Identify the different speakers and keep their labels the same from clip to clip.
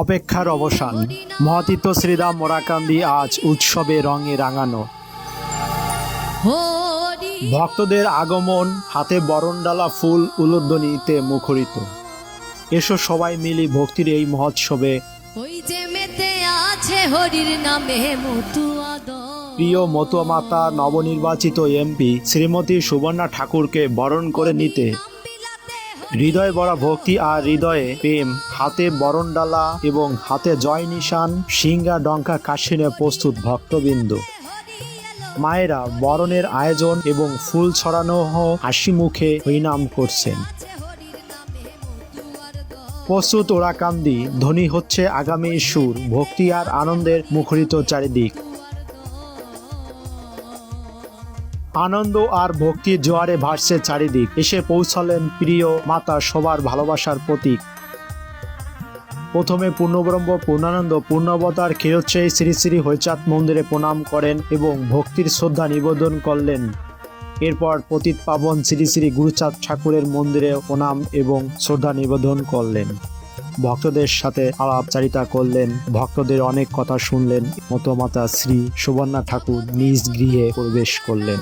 Speaker 1: অপেক্ষার অবসান। মহাতীর্থ শ্রীরাম মোরাকান্দি আজ উৎসবে রঙে রাঙানো। ভক্তদের আগমন, হাতে বরণডালা ফুল উলুধ্বনিতে মুখরিত। এসো সবাই মিলি ভক্তির এই মহোৎসবে। প্রিয় মতুয়া মাতা নবনির্বাচিত এমপি শ্রীমতী সুবর্ণা ঠাকুরকে বরণ করে নিতে হৃদয়ে ভরা ভক্তি আর হৃদয়ে প্রেম, হাতে বরণডালা এবং হাতে জয় নিশান, সিংহা ডঙ্কা কাশিনে প্রস্তুত ভক্তবৃন্দ। মায়েরা বরণের আয়োজন এবং ফুল ছড়ানো হাসি মুখে হরিনাম করছেন। প্রস্তুত ওরাকান্দি, ধ্বনি হচ্ছে আগামী সুর, ভক্তি আর আনন্দের মুখরিত চারিদিক। আনন্দ আর ভক্তির জোয়ারে ভাসছে চারিদিক। এসে পৌঁছালেন প্রিয় মাতা, সবার ভালোবাসার প্রতীক। প্রথমে পূর্ণব্রহ্ম পূর্ণানন্দ পূর্ণাবতার ক্ষীরোৎসাহী শ্রী শ্রী হরিচাঁদ মন্দিরে প্রণাম করেন এবং ভক্তির শ্রদ্ধা নিবেদন করলেন। এরপর পতিত পাবন শ্রী শ্রী গুরুচাঁদ ঠাকুরের মন্দিরে প্রণাম এবং শ্রদ্ধা নিবেদন করলেন। ভক্তদের সাথে আলাপচারিতা করলেন, ভক্তদের অনেক কথা শুনলেন। মতুয়া শ্রী সুবর্ণা ঠাকুর নিজ গৃহে প্রবেশ করলেন।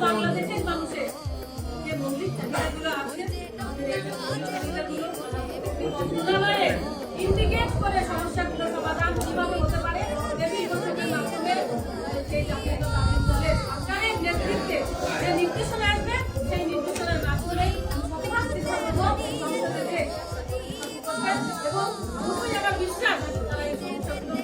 Speaker 2: বাংলাদেশের মানুষের যে মন্দির চাহিদাগুলো আছে ইন্ডিকেট করে সমস্যাগুলো সমাধান কিভাবে হতে পারে দেবী উৎসবের মাধ্যমে সেই জাতীয় দলের সরকারের নেতৃত্বে যে নির্দেশনা আসবে সেই নির্দেশনার মাধ্যমেই প্রতিবাদ সংসদে এবং খুবই আমার বিশ্বাস তারা এই সমস্যাগুলো